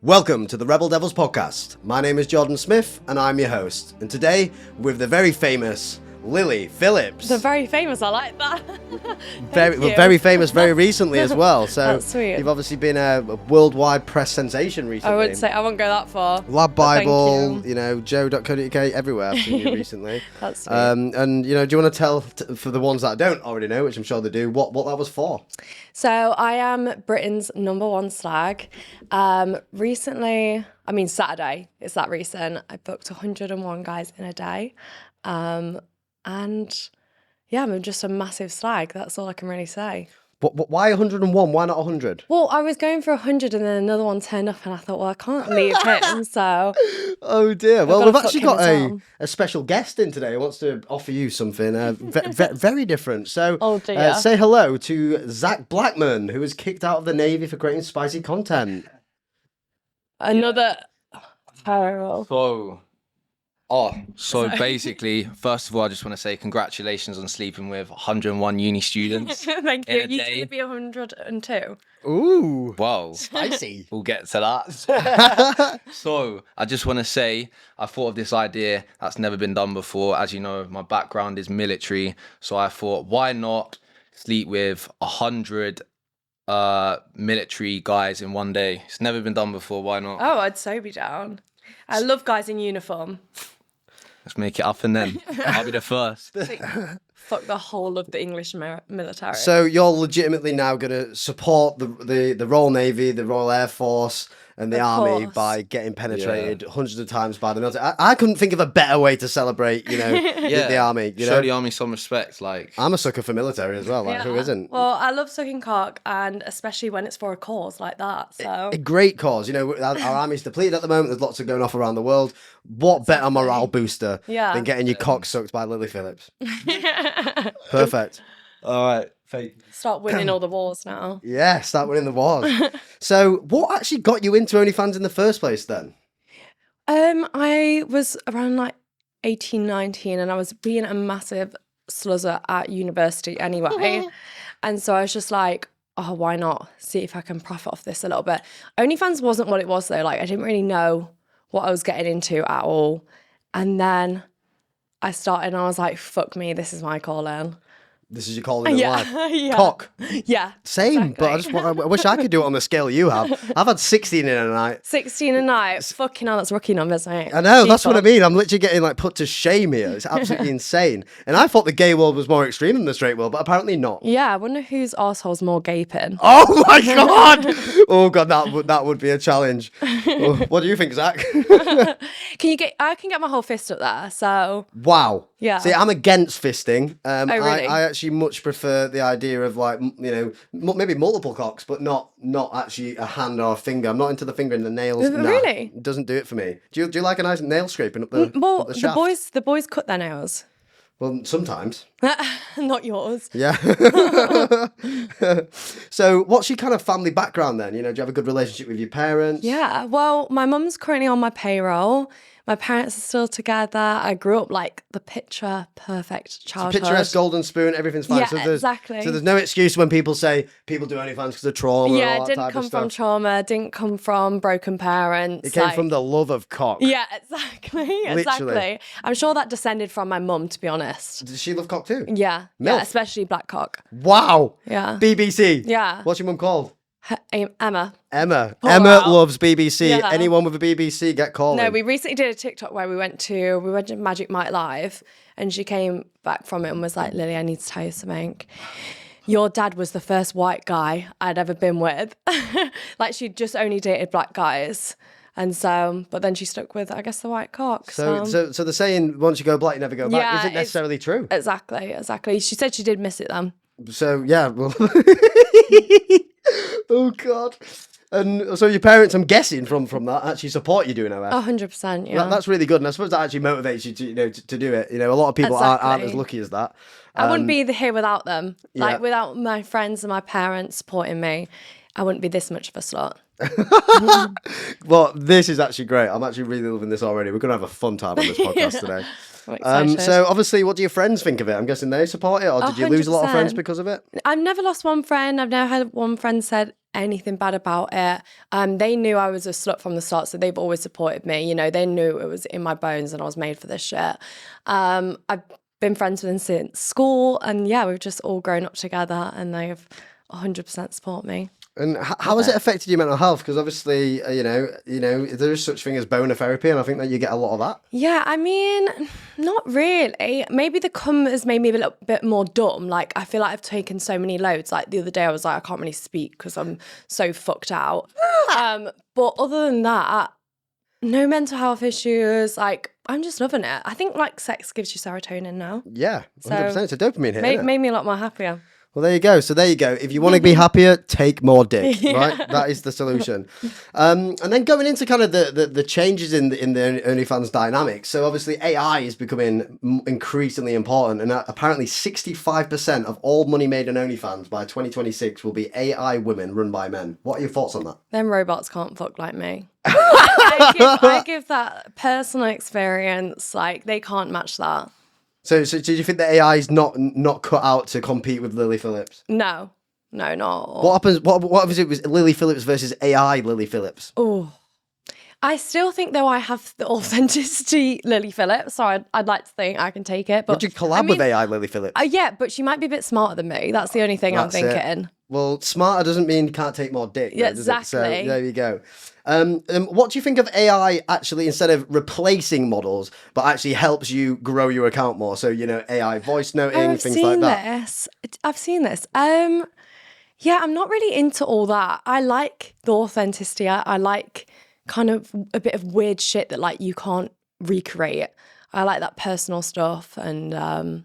Welcome to the Rebel Devils podcast. My name is Jordan Smith and I'm your host. And today with the very famous Lily Phillips. The very famous, I like that. Very famous very recently as well. So That's sweet. You've obviously been a worldwide press sensation recently. I wouldn't say, I won't go that far. Lab Bible, you. Joe.co.uk, everywhere I've seen you recently. That's sweet. And do you want to tell, for the ones that don't already know, which I'm sure they do, what that was for? So I am Britain's #1 slag. Saturday, it's that recent, I booked 101 guys in a day. And yeah, I'm just a massive slag. That's all I can really say. But why 101? Why not 100? Well, I was going for 100 and then another one turned up and I thought, well, I can't leave him, so... Oh dear. Well, gotta we've actually fuck got him a special guest in today who wants to offer you something very different. So Oh dear. say hello to Zach Blackman, who was kicked out of the Navy for creating spicy content. Another... Terrible. So basically, first of all, I just want to say congratulations on sleeping with 101 uni students. Thank you. in a You day. should be 102. Ooh. Whoa. Spicy. We'll get to that. So I just want to say, I thought of this idea that's never been done before. As you know, my background is military. So I thought, why not sleep with 100 military guys in one day? It's never been done before. Why not? Oh, I'd so be down. I love guys in uniform. Let's make it up and then. I'll be the first. Fuck the whole of the English military. So you're legitimately now going to support the Royal Navy, the Royal Air Force, and the Of Army course. by getting penetrated hundreds of times by the military. I couldn't think of a better way to celebrate, the Army. Show the Army some respect. Like, I'm a sucker for military as well. Like, who isn't? Well, I love sucking cock, and especially when it's for a cause like that. So A great cause. Our army's depleted at the moment. There's lots of going off around the world. What better morale booster than getting your cock sucked by Lily Phillips? Perfect. all right. start winning all the wars now. Yeah, start winning the wars. So what actually got you into OnlyFans in the first place then? I was around like 18, 19, and I was being a massive sluzzer at university anyway. And so I was just like, oh, why not see if I can profit off this a little bit. OnlyFans wasn't what it was though. Like, I didn't really know what I was getting into at all. And then I started and I was like, fuck me, this is my calling. This is your calling in life. Yeah. Cock. Yeah. Same, but I wish I could do it on the scale you have. I've had 16 in a night. 16 a night. Fucking hell, that's rookie numbers, mate. I know, that's what I mean. I'm literally getting put to shame here. It's absolutely insane. And I thought the gay world was more extreme than the straight world, but apparently not. Yeah, I wonder whose arsehole's more gaping. Oh my God! Oh God, that would be a challenge. Oh, what do you think, Zach? I can get my whole fist up there, so... Wow. Yeah. See, I'm against fisting. Really? I actually much prefer the idea of maybe multiple cocks, but not actually a hand or a finger. I'm not into the finger and the nails. Nah, Really? it doesn't do it for me. Do you like a nice nail scraping up the Well, up the shaft? the boys cut their nails. Well, sometimes. Not yours. Yeah. So, what's your kind of family background then? Do you have a good relationship with your parents? Yeah, well, my mum's currently on my payroll. My parents are still together. I grew up like the picture perfect childhood. Picturesque golden spoon, everything's fine. Yeah, exactly. So there's no excuse when people say people do OnlyFans because of trauma. Yeah, and all it that didn't type come of stuff. from trauma, didn't come from broken parents. It came from the love of cock. Yeah, exactly. I'm sure that descended from my mum, to be honest. Does she love cock too? Yeah, Milf. especially black cock. Wow. Yeah. BBC. Yeah. What's your mum called? Emma. Emma. Pull Emma out. loves BBC. Yeah. Anyone with a BBC, get calling. No, we recently did a TikTok where we went to Magic Mike Live, and she came back from it and was like, Lily, I need to tell you something. Your dad was the first white guy I'd ever been with. Like, she'd just only dated black guys. And so, but then she stuck with, I guess, the white cock. So the saying, once you go black, you never go back, Yeah, isn't necessarily true. Exactly. She said she did miss it then. So, yeah. Well, oh, God. And so your parents, I'm guessing from that, actually support you doing OF. 100%, yeah. That's really good, and I suppose that actually motivates you to do it. A lot of people aren't Exactly. as lucky as that. I wouldn't be here without them. Like, yeah. without my friends and my parents supporting me, I wouldn't be this much of a slut. Well, this is actually great. I'm actually really loving this already. We're going to have a fun time on this podcast today. I'm excited. So obviously, what do your friends think of it? I'm guessing they support it, or did you lose a lot of friends 100%. because of it? I've never lost one friend. I've never had one friend said anything bad about it. They knew I was a slut from the start, so they've always supported me. You know, they knew it was in my bones and I was made for this shit. I've been friends with them since school, and yeah, we've just all grown up together, and they've 100% support me. And how has it affected your mental health? Because obviously, you know, there is such thing as boner therapy, and I think that you get a lot of that. Yeah, I mean, not really. Maybe the cum has made me a little bit more dumb. Like, I feel like I've taken so many loads. Like, the other day I was like, I can't really speak because I'm so fucked out. But other than that, no mental health issues. Like, I'm just loving it. I think, like, sex gives you serotonin now. Yeah, 100%. It's a dopamine hit, Made me a lot more happier. Well, there you go. So there you go. If you want to be happier, take more dick, right? That is the solution. And then going into kind of the changes in the OnlyFans dynamics. So obviously AI is becoming increasingly important, and apparently 65% of all money made on OnlyFans by 2026 will be AI women run by men. What are your thoughts on that? Them robots can't fuck like me. I give that personal experience. Like, they can't match that. So do you think that AI is not cut out to compete with Lily Phillips? No, not at all. What happens? What if it was Lily Phillips versus AI Lily Phillips? Oh, I still think though I have the authenticity Lily Phillips, so I'd like to think I can take it. But would you collab with AI Lily Phillips? Yeah, but she might be a bit smarter than me. That's the only thing I'm thinking. Well, smarter doesn't mean can't take more dick. Yeah, does exactly. So there you go. What do you think of AI actually, instead of replacing models, but actually helps you grow your account more? So, you know, AI voice noting, things like that. I've seen this. Yeah, I'm not really into all that. I like the authenticity. I like kind of a bit of weird shit that like you can't recreate. I like that personal stuff, and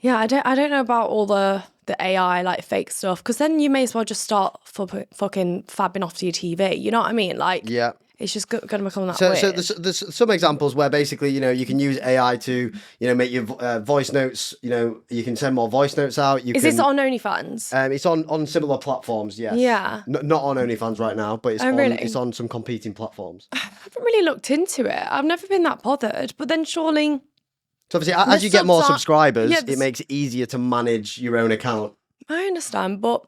yeah, I don't know about all the AI like fake stuff, because then you may as well just start fucking fabbing off to your TV. You know what I mean? Like, yeah, it's just going to become that weird. So there's some examples where basically, you know, you can use AI to, you know, make your voice notes. You know, you can send more voice notes out. Is this on OnlyFans? It's on similar platforms. Yes. Yeah. Not on OnlyFans right now, but it's on some competing platforms. I haven't really looked into it. I've never been that bothered. But then surely. So obviously, as you get more subscribers, it makes it easier to manage your own account. I understand, but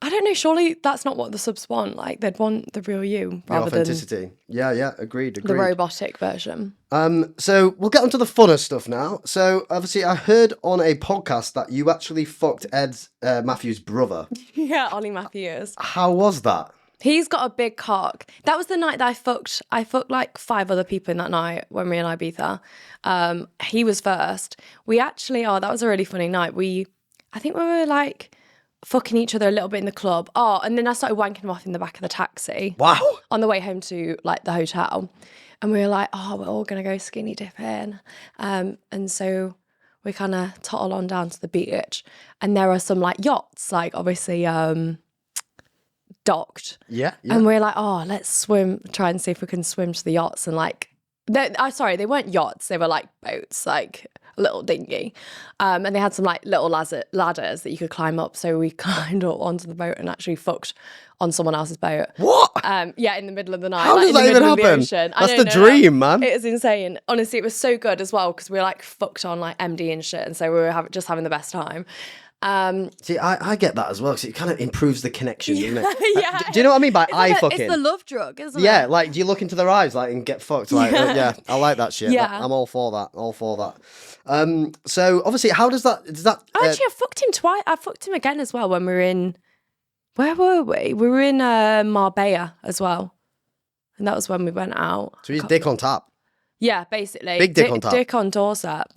I don't know. Surely that's not what the subs want. Like, they'd want the real you rather than authenticity. Yeah, agreed. The robotic version. So we'll get onto the funner stuff now. So obviously, I heard on a podcast that you actually fucked Ed Matthews' brother. Yeah, Ollie Matthews. How was that? He's got a big cock. That was the night that I fucked like 5 other people in that night when we were in Ibiza. He was first. We actually, that was a really funny night. I think we were like fucking each other a little bit in the club. And then I started wanking him off in the back of the taxi. Wow. On the way home to like the hotel. And we were like, we're all going to go skinny dipping. And so we kind of toddle on down to the beach. And there are some like yachts, like obviously docked. Yeah. And we're like, let's swim, try and see if we can swim to the yachts. And like, they weren't yachts, they were like boats, like a little dinghy. And they had some like little ladders that you could climb up. So we climbed up onto the boat and actually fucked on someone else's boat. What? Yeah, in the middle of the night. How does that even happen? That's the dream, man. It is insane. Honestly, it was so good as well, because we were like fucked on like MD and shit. And so we were just having the best time. See, I get that as well, because it kind of improves the connection, doesn't it? Yeah. Do you know what I mean by eye fucking? It's the love drug, isn't it? Yeah, like, do you look into their eyes like and get fucked? Like, yeah, I like that shit. Yeah. I'm all for that. So obviously, how does that? Actually, I fucked him twice. I fucked him again as well when we were in. Where were we? We were in Marbella as well, and that was when we went out. So he's dick on tap. Yeah, basically. Big dick on tap. Dick on doorstep.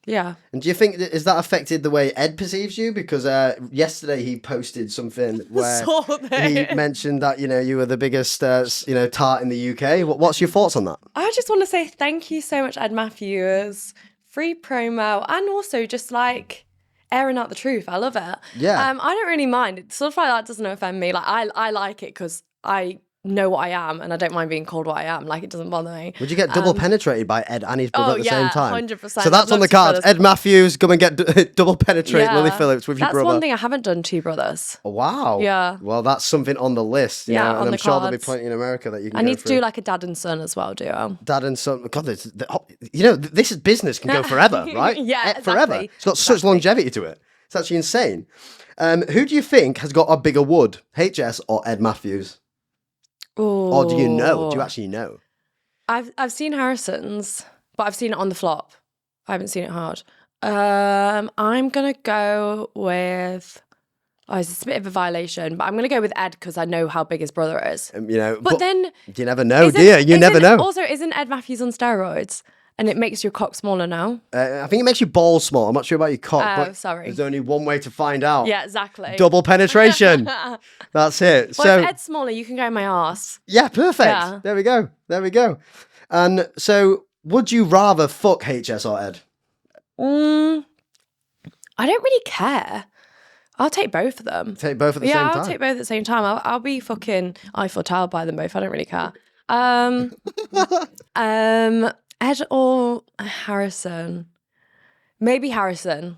Yeah. And do you think has that affected the way Ed perceives you? Because yesterday he posted something where he mentioned that, you know, you were the biggest tart in the UK. What's your thoughts on that? I just want to say thank you so much, Ed Matthews. Free promo, and also just like airing out the truth. I love it. Yeah. I don't really mind. Stuff like that doesn't offend me. Like, I like it because I know what I am, and I don't mind being called what I am. Like, it doesn't bother me. Would you get double penetrated by Ed and his brother at the same time? 100%. So that's on the cards. Ed Matthews, come and get double penetrate Lily Phillips with your brother. That's one thing I haven't done, 2 brothers. Oh, wow. Yeah. Well, that's something on the list. You know, on and the I'm sure there'll be cards. plenty in America that you can I go need to through. do like a dad and son as well, duo. Dad and son. God, this is business can go forever, right? Yeah, Forever. exactly. It's got such longevity to it. It's actually insane. Who do you think has got a bigger wood, HS or Ed Matthews? Ooh. Or do you know? Do you actually know? I've seen Harrison's, but I've seen it on the flop. I haven't seen it hard. I'm gonna go with. Oh, it's a bit of a violation, but I'm gonna go with Ed because I know how big his brother is. You know, But then you never know, do you? You never know. Also, isn't Ed Matthews on steroids? And it makes your cock smaller now. I think it makes your balls small. I'm not sure about your cock, Oh, but sorry. there's only one way to find out. Yeah, exactly. Double penetration. That's it. Well, So if Ed's smaller, you can go in my arse. yeah, perfect. Yeah. There we go. There we go. And so, would you rather fuck HS or Ed? I don't really care. I'll take both of them. Take both at the same time. Yeah, I'll take both at the same time. I'll be fucking Eiffel Tower by them both. I don't really care. Ed or Harrison? Maybe Harrison.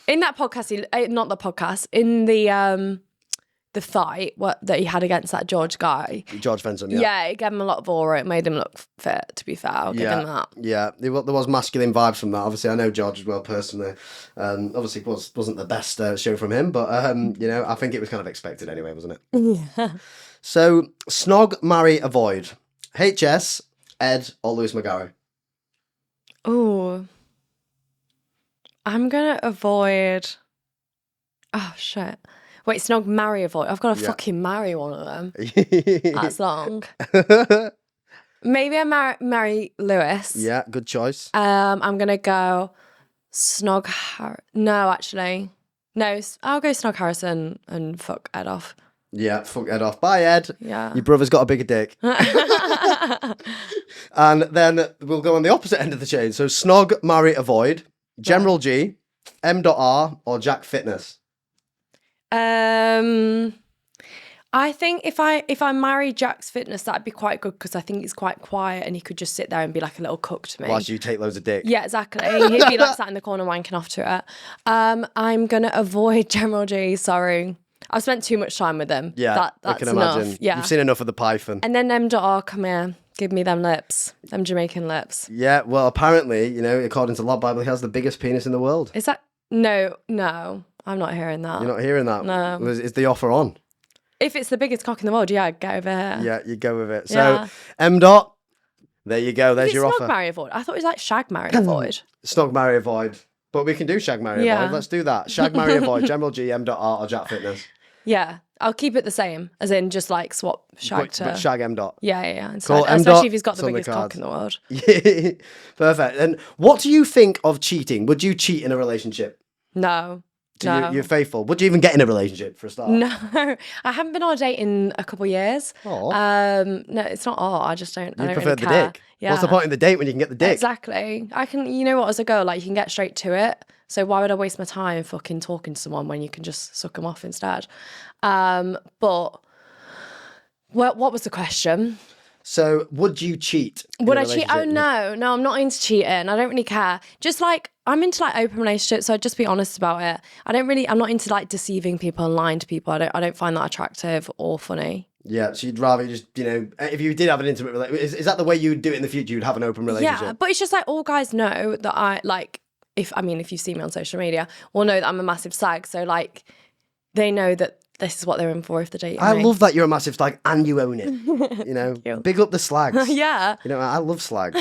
In that podcast, not the podcast, in the fight that he had against that George guy. George Fenton, Yeah, it gave him a lot of aura. It made him look fit, to be fair. I'll give him that. Yeah, there was masculine vibes from that. Obviously, I know George as well personally. Obviously, it wasn't the best show from him, but you know, I think it was kind of expected anyway, wasn't it? Yeah. So, snog, marry, avoid. HS, Ed, or Lewis McGarry? Oh, I'm gonna avoid. Oh shit! Wait, snog, marry, avoid. I've got to fucking marry one of them. That's long. Maybe I marry Lewis. Yeah, good choice. I'm gonna go snog. No, actually, no. I'll go snog Harrison and fuck Ed off. Yeah, fuck Ed off. Bye, Ed. Yeah. Your brother's got a bigger dick. And then we'll go on the opposite end of the chain. So snog, marry, avoid. General G, M.R, or Jack Fitness. I think if I marry Jack's Fitness, that'd be quite good because I think he's quite quiet and he could just sit there and be like a little cook to me. Whilst you take loads of dick. Yeah, exactly. He'd be like sat in the corner wanking off to it. I'm gonna avoid General G. Sorry, I've spent too much time with him. Yeah, that's I can enough. imagine. Yeah, You've seen enough of the Python. and then M.R, come here, give me them lips, them Jamaican lips. Yeah, well, apparently, you know, according to Love Bible, he has the biggest penis in the world. Is that no? I'm not hearing that. You're not hearing that? No. Is the offer on? If it's the biggest cock in the world, yeah, get over here. Yeah, you go with it. So, Yeah. M. Dot, there you go. There's Is it your snog, offer. marry, avoid? I thought it was like shag, marry, avoid. Snog, marry, avoid. But we can do shag, marry, Yeah. avoid. Let's do that. Shag, marry, avoid. General G, M.R, or Jack Fitness. Yeah, I'll keep it the same, as in just like swap shag to. But shag, M. Dot. Yeah. Cool, M. Especially Dot, if he's got the it's on the biggest cock cards. in the world. Yeah, perfect. And what do you think of cheating? Would you cheat in a relationship? No. You're faithful. Would you even get in a relationship for a start? No, I haven't been on a date in a couple of years. Aw. No, it's not. I just don't. I You don't prefer really the care. dick. Yeah. What's the point in the date when you can get the dick? Exactly. I can. You know what? As a girl, like you can get straight to it. So why would I waste my time fucking talking to someone when you can just suck them off instead? But what was the question? So, would you cheat? Would I cheat? Oh no, I'm not into cheating. I don't really care. Just like I'm into like open relationships, so I'd just be honest about it. I'm not into like deceiving people and lying to people. I don't find that attractive or funny. Yeah, so you'd rather just, you know, if you did have an intimate relationship, is that the way you'd do it in the future? You'd have an open relationship? Yeah, but it's just like all guys know that I like. If you see me on social media, will know that I'm a massive slag. So like, they know that this is what they're in for if they're dating I me. love that you're a massive slag and you own it. You know, big up the slags. Yeah. You know, I love slag.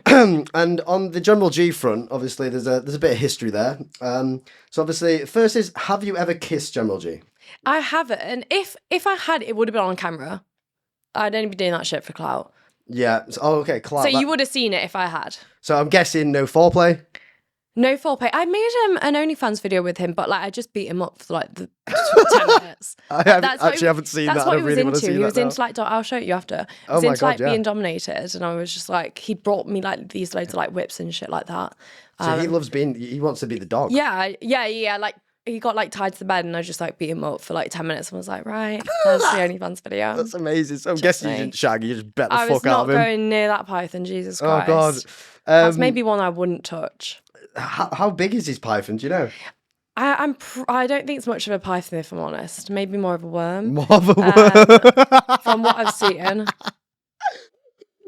And on the General G front, obviously, there's a bit of history there. So obviously, first is, have you ever kissed General G? I haven't. If I had, it would have been on camera. I'd only be doing that shit for clout. Yeah. Okay, Clark. So you would have seen it if I had. So I'm guessing no foreplay? No foreplay. I made an OnlyFans video with him, but like I just beat him up for like the 10 minutes. I haven't seen that. That's what I he was really want to into. see He was that into like, I'll show it you after. He Oh was my into God, like yeah. being dominated, and I was just like, he brought me like these loads of like whips and shit like that. So he wants to be the dog. Yeah. Like he got like tied to the bed, and I just like beat him up for like 10 minutes, and was like, right, that's the OnlyFans video. That's amazing. So I'm guessing you didn't shag, you just bet the I was fuck out not of him. going near that python. Jesus Oh Christ. God. That's maybe one I wouldn't touch. How big is his python? Do you know? I don't think it's much of a python, if I'm honest. Maybe more of a worm. More of a From what I've seen.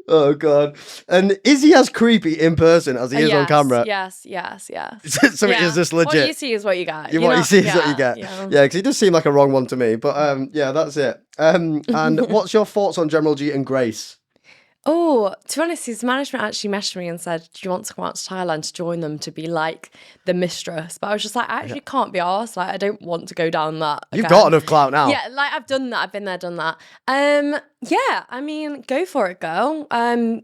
Oh god! And is he as creepy in person as he is on camera? Yes. So it is just legit. What you see is what you get. What you see is what you get. Yeah, because he does seem like a wrong one to me. But yeah, that's it. And what's your thoughts on General G and Grace? Oh, to be honest, his management actually messaged me and said, do you want to come out to Thailand to join them to be like the mistress? But I was just like, I actually can't be arsed. Like, I don't want to go down that. You've got enough clout now. Yeah, like I've done that. I've been there, done that. Yeah, I mean, go for it, girl.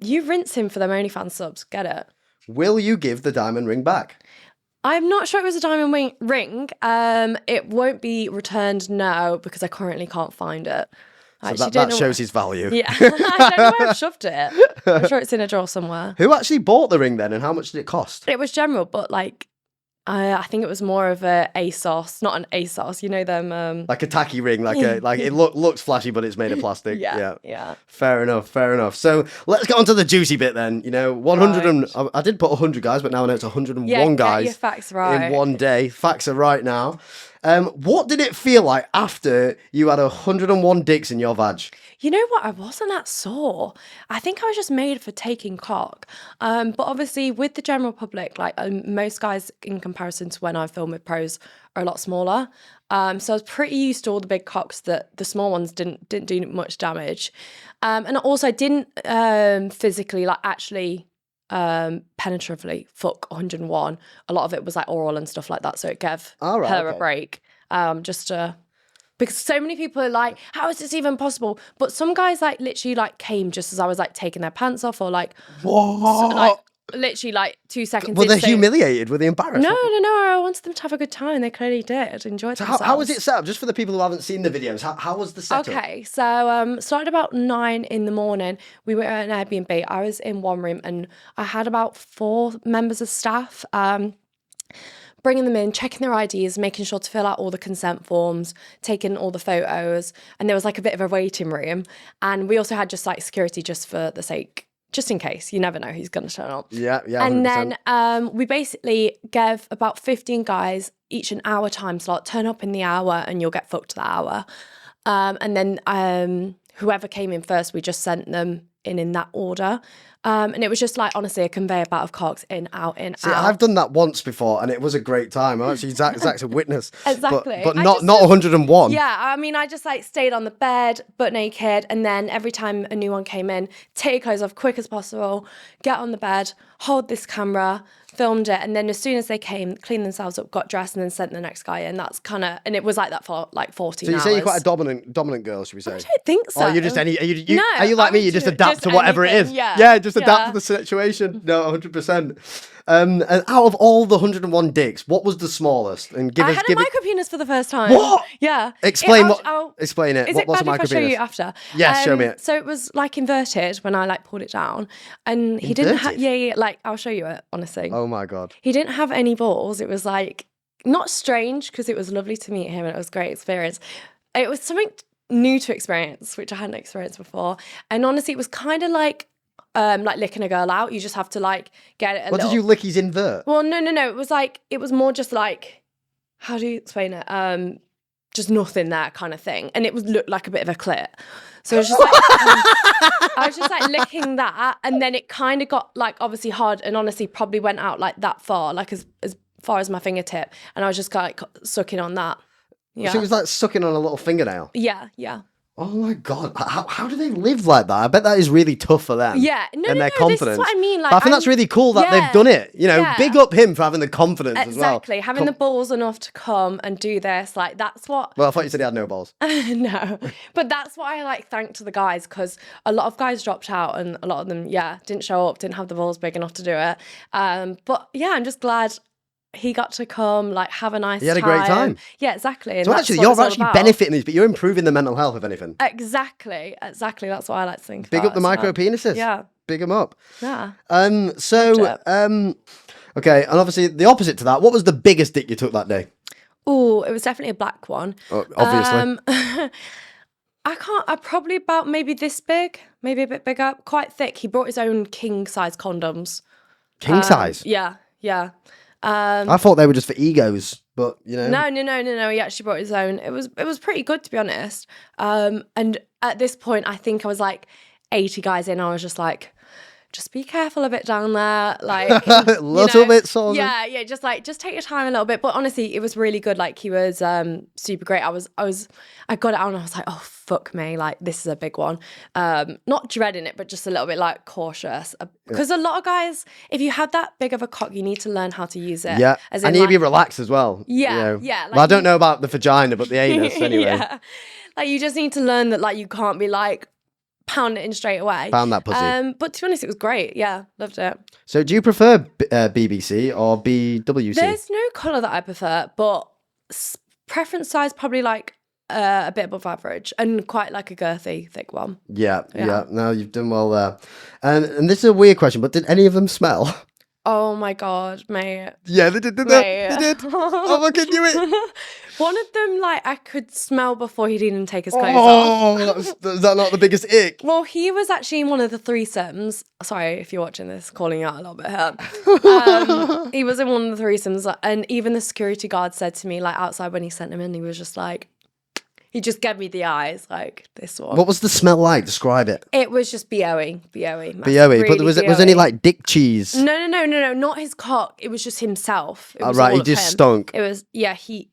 You rinse him for them OnlyFans subs. Get it. Will you give the diamond ring back? I'm not sure it was a diamond ring. It won't be returned now because I currently can't find it. So that shows his value. Yeah, I don't know where I've shoved it. I'm sure it's in a drawer somewhere. Who actually bought the ring then, and how much did it cost? It was general, but like, I think it was more of a ASOS, not an ASOS. You know them, like a tacky ring, like it looks flashy, but it's made of plastic. Yeah. Fair enough. So let's get on to the juicy bit then. 100 and I did put 100 guys, but now I know it's 101 guys. Get your facts right. In one day. Facts are right now. What did it feel like after you had 101 dicks in your vag? You know what? I wasn't that sore. I think I was just made for taking cock. But obviously, with the general public, like most guys, in comparison to when I film with pros, are a lot smaller. So I was pretty used to all the big cocks that the small ones didn't do much damage. And also, I didn't physically, like actually penetratively fuck 101. A lot of it was like oral and stuff like that. So it gave her a break. Because so many people are like, how is this even possible? But some guys like literally like came just as I was like taking their pants off or like, literally like 2 seconds. Were they humiliated? Were they embarrassed? No. I wanted them to have a good time. They clearly did. Enjoyed themselves. How was it set up? Just for the people who haven't seen the videos, how was the setup? Okay, so started about 9 in the morning. We were at an Airbnb. I was in one room and I had about 4 members of staff. Bringing them in, checking their IDs, making sure to fill out all the consent forms, taking all the photos. And there was like a bit of a waiting room. And we also had just like security just for the sake, just in case. You never know who's going to turn up. Yeah. 100%. And then we basically gave about 15 guys each an hour time slot. Turn up in the hour and you'll get fucked that hour. And then whoever came in first, we just sent them in that order. And it was just like, honestly, a conveyor belt of cocks in, out. See, I've done that once before and it was a great time. Actually, Zach's a witness. Exactly. But not 101. Yeah, I mean, I just like stayed on the bed, butt naked. And then every time a new one came in, take your clothes off quick as possible, get on the bed, hold this camera, filmed it. And then as soon as they came, cleaned themselves up, got dressed and then sent the next guy in. That's kind of, and it was like that for like 14 hours. So you say you're quite a dominant girl, should we say? I don't think so. Or you just are you like me? You just adapt to whatever it is. Yeah, just adapt to the situation. No, 100%. And out of all the 101 dicks, what was the smallest? And I had a micro penis for the first time. What? Yeah. Explain Explain it. Is it What's bad a micro if I show penis? you after? Yes, show me it. So it was like inverted when I like pulled it down, and he didn't have. Yeah. Like I'll show you it. Honestly. Oh my god. He didn't have any balls. It was like not strange because it was lovely to meet him and it was a great experience. It was something new to experience, which I hadn't experienced before, and honestly, it was kind of like licking a girl out. You just have to like get it. Did you lick his invert? Well, no. It was more just like, how do you explain it? Just nothing there kind of thing, and it looked like a bit of a clit. So it was just like I was just like licking that, and then it kind of got like obviously hard, and honestly probably went out like that far, like as far as my fingertip, and I was just like sucking on that. Yeah. So it was like sucking on a little fingernail. Yeah. Oh my god! How do they live like that? I bet that is really tough for them. Yeah, and their confidence. This is what I mean. Like, but I think that's really cool that they've done it. Big up him for having the confidence as well. Exactly, having the balls enough to come and do this. Like that's what. Well, I thought you said he had no balls. No, but that's what I like. Thank to the guys because a lot of guys dropped out and a lot of them, didn't show up, didn't have the balls big enough to do it. But yeah, I'm just glad. He got to come, like, have a nice time. He had a great time. Yeah, exactly. And so actually, you're actually benefiting these, but you're improving the mental health, if anything. Exactly. That's what I like to think Big about up the micro penises. Yeah. Big them up. Yeah. Okay, and obviously, the opposite to that, what was the biggest dick you took that day? Oh, it was definitely a black one. Oh, obviously. I probably about maybe this big, maybe a bit bigger, quite thick. He brought his own king-size condoms. King size? Yeah. I thought they were just for egos, but No. He actually brought his own. It was pretty good, to be honest. And at this point, I think I was like 80 guys in. I was just like, just be careful a bit down there, like Little bit sort of. yeah, just take your time a little bit. But honestly, it was really good. Like, he was super great. I got it out and I was like, oh fuck me, like this is a big one. Not dreading it, but just a little bit like cautious, because a lot of guys, if you have that big of a cock, you need to learn how to use it. Yeah, as and in, you need to be relaxed as well. Yeah, you know. yeah. Well, I don't know about the vagina, but the anus anyway. Yeah. Like, you just need to learn that, like, you can't be like pound it in straight away. Found that pussy. But to be honest, it was great. Yeah, loved it. So do you prefer BBC or BWC? There's no colour that I prefer, but preference size probably like a bit above average, and quite like a girthy, thick one. Yeah. No, you've done well there. And this is a weird question, but did any of them smell? Oh my god, mate. Yeah, they did, didn't they? They did. Oh, I can do it. One of them, like, I could smell before he'd even take his clothes off. Is that not the biggest ick? Well, he was actually in one of the threesomes. Sorry if you're watching this, calling you out a little bit here. He was in one of the threesomes, and even the security guard said to me, like, outside when he sent him in, he was just like, he just gave me the eyes, like, this one. What was the smell like? Describe it. It was just BOE. BOE. BOE. But was any like dick cheese? No, not his cock. It was just himself. It was right, all he of just him. stunk. It was, yeah, he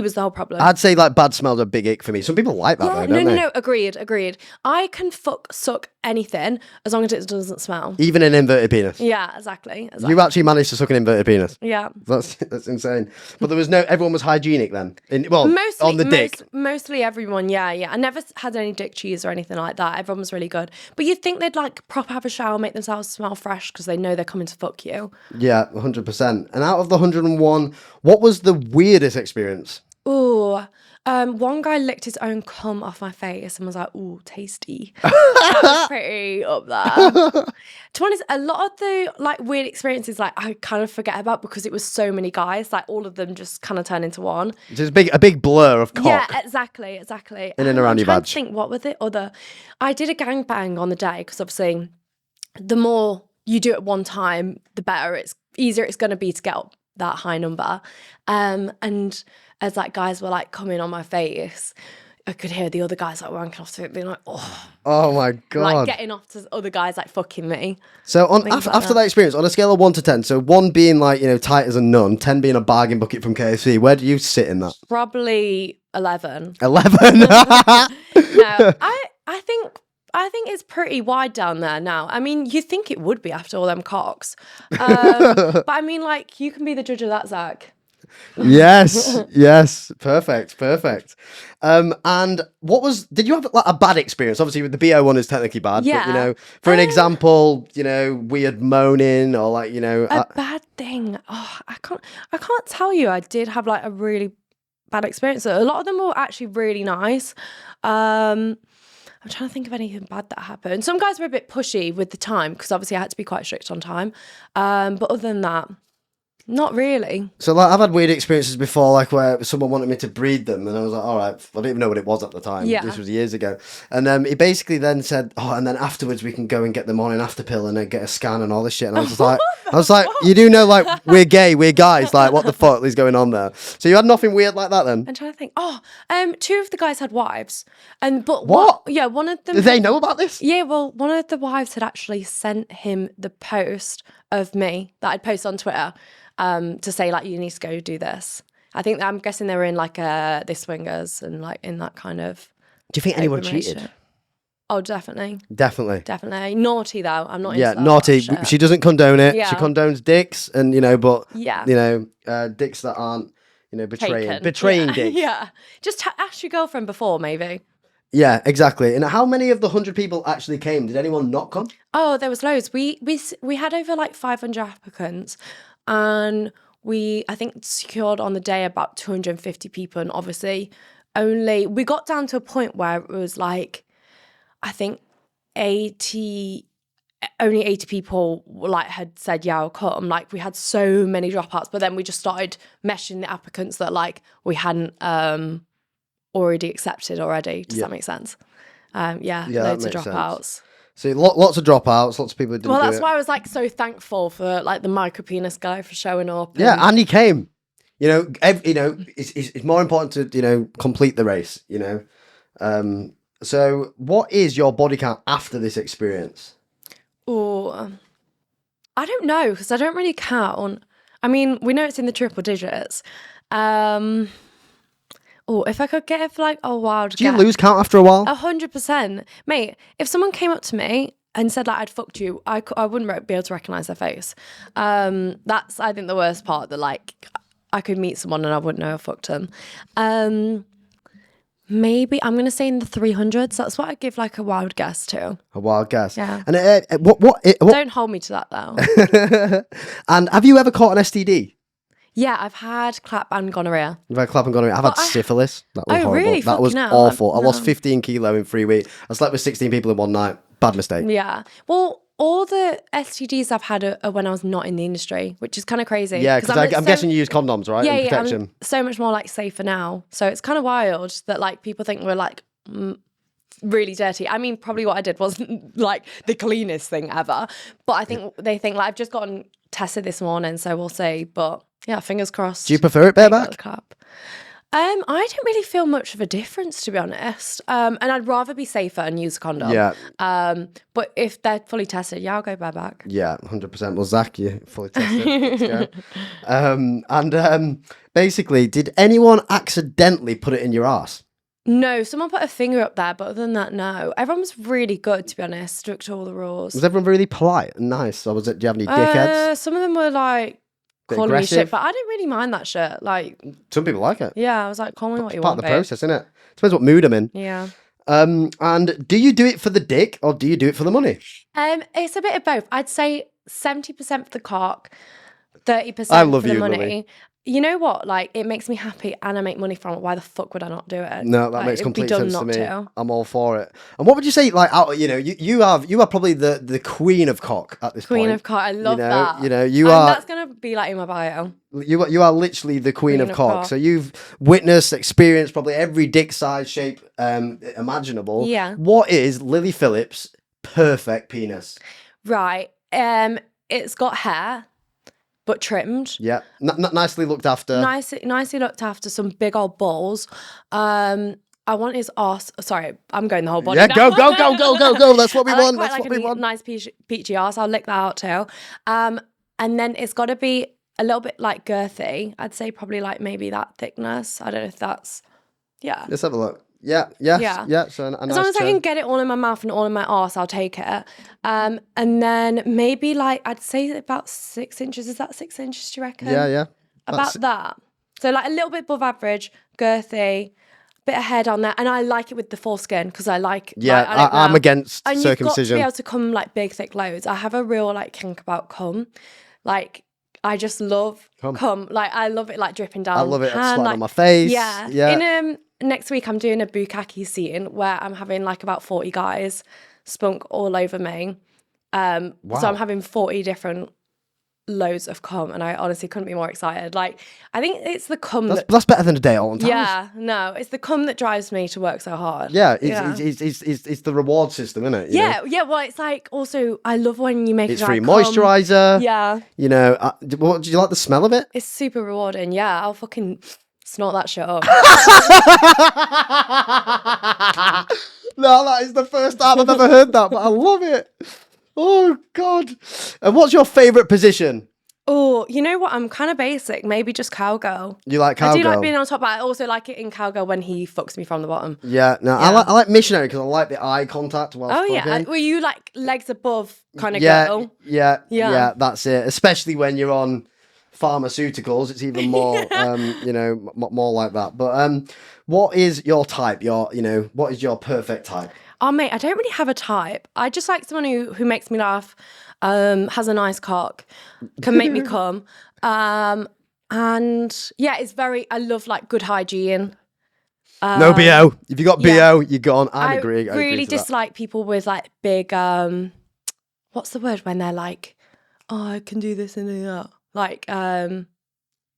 was the whole problem. I'd say like bad smells are a big ick for me. Some people like that though, don't they? No, agreed. I can suck anything as long as it doesn't smell. Even an inverted penis. Yeah, exactly. You actually managed to suck an inverted penis. Yeah. That's insane. But there was everyone was hygienic then. On the dick. Mostly everyone, yeah. I never had any dick cheese or anything like that. Everyone was really good. But you'd think they'd like proper have a shower, make themselves smell fresh because they know they're coming to fuck you. Yeah, 100%. And out of the 101, what was the weirdest experience? Ooh, one guy licked his own cum off my face and was like, ooh, tasty. That was pretty up there. To be honest, a lot of the like weird experiences, like, I kind of forget about because it was so many guys, like all of them just kind of turned into one. Just a big blur of cock. Yeah, exactly. In and around your badge. I'm trying to think, what were the other? I did a gangbang on the day because obviously the more you do it one time, the better it's easier it's going to be to get up that high number. And as like guys were like coming on my face, I could hear the other guys like wanking off to it, being like, oh my god, like getting off to other guys like fucking me. So after that experience, on a scale of 1 to 10, so 1 being like, you know, tight as a nun, 10 being a bargain bucket from KFC, where do you sit in that? Probably 11. 11. No, I think it's pretty wide down there now. I mean, you think it would be after all them cocks. But I mean, like, you can be the judge of that, Zach. Yes. Perfect. And did you have like a bad experience? Obviously with the BO one is technically bad, yeah. But you know, for an example, you know, weird moaning or like, you know. A bad thing. Oh, I can't tell you. I did have like a really bad experience. A lot of them were actually really nice. I'm trying to think of anything bad that happened. Some guys were a bit pushy with the time because obviously I had to be quite strict on time. But other than that, not really. So like I've had weird experiences before, like where someone wanted me to breed them, and I was like, all right, I didn't even know what it was at the time. Yeah. This was years ago. And he basically then said, oh, and then afterwards we can go and get them on an after pill and then get a scan and all this shit. And I was just like, you do know, like, we're gay, we're guys, like, what the fuck is going on there? So you had nothing weird like that then? I'm trying to think. Two of the guys had wives, but what? Yeah, one of them. Did they know about this? Yeah, well, one of the wives had actually sent him the post of me that I'd post on Twitter. To say like, you need to go do this. I'm guessing they were in like the swingers and like in that kind of. Do you think anyone cheated? Oh, definitely. Naughty though. I'm not. Yeah, naughty. She doesn't condone it. Yeah. She condones dicks, and you know, but yeah, you know, dicks that aren't, you know, betraying dicks. Yeah, just ask your girlfriend before maybe. Yeah, exactly. And how many of the 100 people actually came? Did anyone not come? Oh, there was loads. We had over like 500 applicants. And I think secured on the day about 250 people, and obviously we got down to a point where it was like, I think only 80 people like had said, yeah, I'll come. Like we had so many dropouts, but then we just started meshing the applicants that like we hadn't already accepted already. Does that make sense? Loads of dropouts. Sense. So lots of dropouts, lots of people who didn't do it. Well, that's why I was like so thankful for like the micro penis guy for showing up. Yeah, and he came. You know, it's more important to, you know, complete the race. You know, so what is your body count after this experience? Oh, I don't know because I don't really count. I mean, we know it's in the triple digits. If I could get it for like a wild Do you guess, lose count after a while? 100%, mate. If someone came up to me and said like I'd fucked you, I wouldn't be able to recognize their face. That's I think the worst part, that like I could meet someone and I wouldn't know I fucked them. Maybe I'm gonna say in the 300s. That's what I give like a wild guess to. A wild guess. Yeah. And what? Don't hold me to that though. And have you ever caught an STD? Yeah, I've had clap and gonorrhea. You've had clap and gonorrhea. I've had syphilis. That was horrible. Really? That was Fucking hell. awful. I lost 15 kilo in 3 weeks. I slept with 16 people in one night. Bad mistake. Yeah. Well, all the STDs I've had are when I was not in the industry, which is kind of crazy. Yeah, because I'm guessing you use condoms, right? Yeah, and yeah. protection. I'm so much more like safer now. So it's kind of wild that like people think we're like really dirty. I mean, probably what I did wasn't like the cleanest thing ever, but I think they think like I've just gotten tested this morning, so we'll see. But yeah, fingers crossed. Do you prefer it bareback? I don't really feel much of a difference, to be honest. And I'd rather be safer and use a condom. Yeah. But if they're fully tested, yeah, I'll go bareback. Yeah, 100%. Well, Zach, you fully tested. Let's go. Basically, did anyone accidentally put it in your ass? No, someone put a finger up there, but other than that, no. Everyone was really good, to be honest, stuck to all the rules. Was everyone really polite and nice? Or do you have any dickheads? Some of them were like calling me shit, but I didn't really mind that shit. Like, some people like it. Yeah, I was like, call me what you Part want, of the babe. process, isn't it? Depends what mood I'm in. Yeah. And do you do it for the dick or do you do it for the money? It's a bit of both. I'd say 70% for the cock, 30% for the money. Lily. You know what? Like, it makes me happy and I make money from it. Why the fuck would I not do it? No, that makes it'd be complete dumb sense to not me. to. I'm all for it. And what would you say? Like, you are probably the queen of cock at this point. Queen of cock. I love that. You are. That's gonna be like in my bio. You are literally the queen of cock. So you've witnessed, experienced probably every dick size, shape imaginable. Yeah. What is Lily Phillips' perfect penis? Right. It's got hair, but trimmed. Yeah. Nicely looked after. Nicely looked after. Some big old balls. I want his arse. Sorry, I'm going the whole body. Yeah, now. go. That's what we want. Quite That's like what we want. Nice peachy arse. I'll lick that out too. And then it's got to be a little bit like girthy. I'd say probably like maybe that thickness. I don't know if that's. Yeah. Let's have a look. Yeah. So a nice as long as I churn. can get it all in my mouth and all in my arse, I'll take it. And then maybe like I'd say about 6 inches. Is that 6 inches? Do you reckon? Yeah. About that. So like a little bit above average, girthy, bit of head on there, and I like it with the foreskin because I like. Yeah, like, I'm against and circumcision. You've got to be able to come like big, thick loads. I have a real like kink about cum, like. I just love cum. Like I love it like dripping down. I love it hand, sliding like, on my face. Yeah. In next week I'm doing a bukkake scene where I'm having like about 40 guys spunk all over me. So I'm having 40 different loads of cum, and I honestly couldn't be more excited. Like I think it's the cum that's better than a day all the time. Yeah, no, it's the cum that drives me to work so hard. Yeah, it's the reward system, isn't it? Yeah. Well, it's like also I love when you make it's a free cum. moisturizer. Yeah, you know, what do you like the smell of it? It's super rewarding. Yeah, I'll fucking snort that shit up. No, that is the first time I've ever heard that, but I love it. Oh God! And what's your favourite position? Oh, you know what? I'm kind of basic. Maybe just cowgirl. You like cowgirl? I do like being on top, but I also like it in cowgirl when he fucks me from the bottom. Yeah, no, yeah. I like missionary because I like the eye contact while fucking. Yeah, were you like legs above kind of girl? Yeah, that's it. Especially when you're on pharmaceuticals, it's even more, more like that. But what is your type? What is your perfect type? Oh, mate, I don't really have a type. I just like someone who makes me laugh, has a nice cock, can make me come. And yeah, I love like good hygiene. No BO. If you got BO, you're gone. I agree. I really dislike people with like big, what's the word when they're like, oh, I can do this and do that.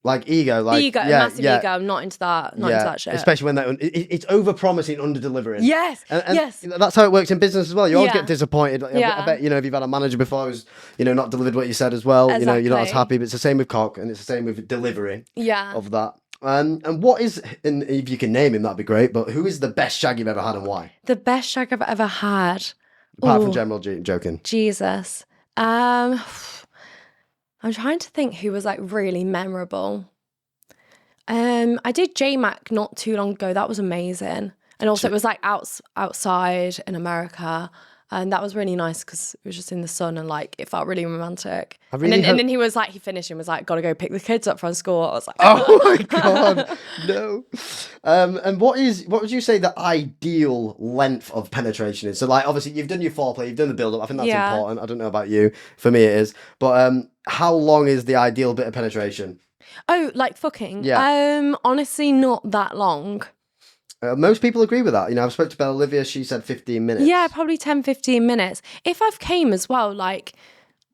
Like ego, massive ego. I'm not into that. Not into that shit. Especially when it's over promising, under delivering. Yes, and yes. That's how it works in business as well. You always Yeah. get disappointed. Yeah. I bet if you've had a manager before who's not delivered what you said as well. Exactly. You're not as happy. But it's the same with cock, and it's the same with delivery. Yeah. Of that. And what is, and if you can name him, that'd be great. But who is the best shag you've ever had, and why? The best shag I've ever had. Apart from general joking. Jesus. I'm trying to think who was like really memorable. I did J-Mac not too long ago. That was amazing. And also it was like outside in America. And that was really nice because it was just in the sun and like it felt really romantic. And then he was like, he finished and was like, gotta go pick the kids up from school. I was like, oh my God, no. And what would you say the ideal length of penetration is? So like, obviously you've done your foreplay, you've done the build up. I think that's important. I don't know about you. For me it is. But how long is the ideal bit of penetration? Oh, like fucking? Yeah. Honestly, not that long. Most people agree with that. You know, I've spoke to Belle Olivia, she said 15 minutes. Yeah, probably 10, 15 minutes. If I've came as well, like,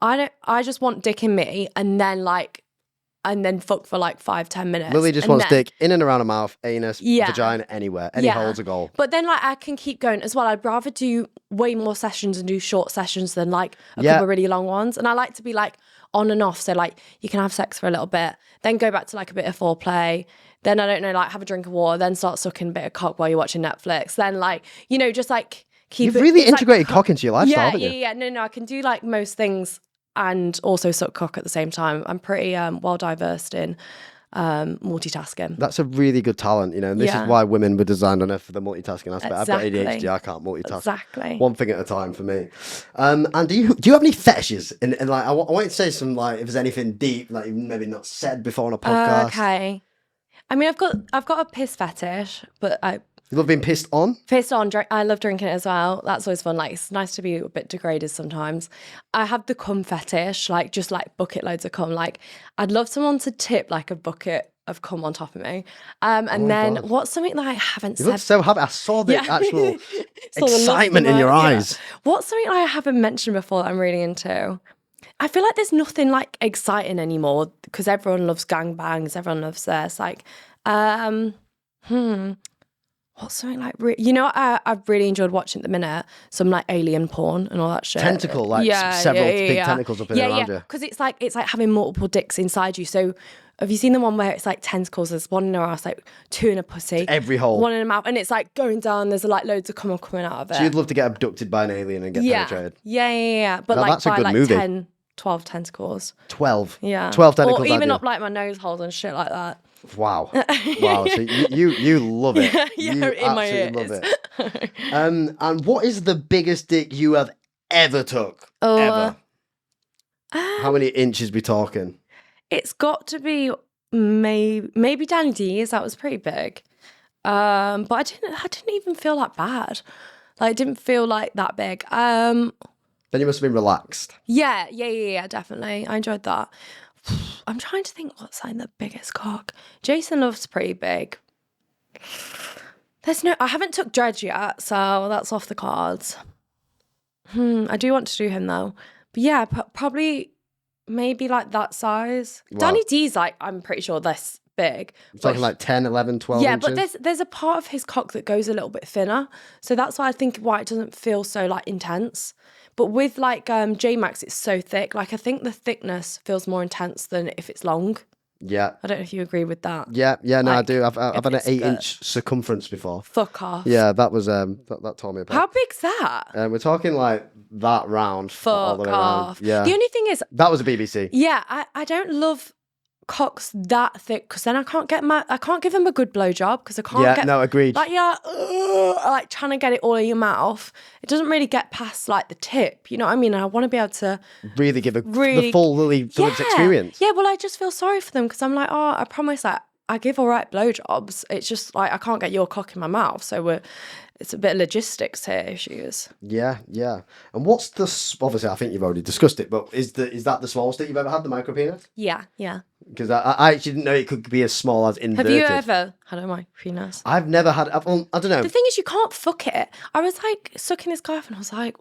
I just want dick in me and then fuck for like 5, 10 minutes. Lily just wants dick in and around her mouth, anus, vagina, anywhere. Any hole's a goal. But then like I can keep going as well. I'd rather do way more sessions and do short sessions than like a couple of really long ones. And I like to be like on and off. So like you can have sex for a little bit, then go back to like a bit of foreplay. Then, I don't know, like have a drink of water, then start sucking a bit of cock while you're watching Netflix. Then like, you know, just like keep You've really integrated cock into your lifestyle, haven't you? Yeah. No, I can do like most things and also suck cock at the same time. I'm pretty well diversed in multitasking. That's a really good talent, you know, and this is why women were designed on Earth for the multitasking aspect. Exactly. I've got ADHD, I can't multitask. Exactly. One thing at a time for me. And do you have any fetishes? And like, I want you to say some, like, if there's anything deep, like you've maybe not said before on a podcast. Okay. I mean, I've got a piss fetish, but You love being pissed on? Pissed on. I love drinking it as well. That's always fun. Like, it's nice to be a bit degraded sometimes. I have the cum fetish, like just like bucket loads of cum. Like, I'd love someone to tip like a bucket of cum on top of me. And then God. What's something that I haven't said? You look so happy. I saw the actual excitement in your eyes. Yeah. What's something I haven't mentioned before that I'm really into? I feel like there's nothing like exciting anymore because everyone loves gangbangs. Everyone loves this. Like, what's something like, you know, I've really enjoyed watching at the minute some like alien porn and all that shit. Tentacle, like several big tentacles up in around you. Because it's like having multiple dicks inside you. So have you seen the one where it's like tentacles? There's one in her ass, like 2 in a pussy, every hole, one in her mouth, and it's like going down. There's like loads of cum coming out of it. So you'd love to get abducted by an alien and get penetrated. Yeah. But now, like that's a by good like movie. 10, 12 tentacles. 12. Yeah. 12 tentacles. Or even up like my nose hole and shit like that. Wow. So you love it. Yeah, you in my ears. Love it. And what is the biggest dick you have ever took? Ever? How many inches we talking? It's got to be maybe Danny D's. That was pretty big. But I didn't even feel that bad. Like, it didn't feel like that big. Then you must have been relaxed. Yeah, definitely. I enjoyed that. I'm trying to think what's like the biggest cock. Jason Love's pretty big. I haven't took Dredge yet, so that's off the cards. I do want to do him though. But yeah, probably maybe like that size. Wow. Danny D's like, I'm pretty sure this big. I'm talking like 10, 11, 12 inches. Yeah, but there's a part of his cock that goes a little bit thinner. So that's why I think why it doesn't feel so like intense. But with like J-Max, it's so thick. Like, I think the thickness feels more intense than if it's long. Yeah. I don't know if you agree with that. Yeah, no, like, I do. I've had an 8-inch circumference before. Fuck off. Yeah, that was that tore me apart. How big's that? We're talking like that round. Fuck all the way off. Around. Yeah. The only thing is, that was a BBC. Yeah, I don't love cocks that thick because then I can't give him a good blowjob because I can't get. No, agreed. Like like trying to get it all in your mouth. It doesn't really get past like the tip. You know what I mean? And I want to be able to really give the full Lily Phillips experience. Yeah, well, I just feel sorry for them because I'm like, I promise that I give all right blowjobs. It's just like I can't get your cock in my mouth, so it's a bit of logistics here issues. Yeah. And what's obviously I think you've already discussed it, but is that the smallest that you've ever had, the micro penis? Yeah. Because I actually didn't know it could be as small as inverted. Have you ever had a micro penis? I've never had. I don't know. The thing is, you can't fuck it. I was like sucking this guy off, and I was like,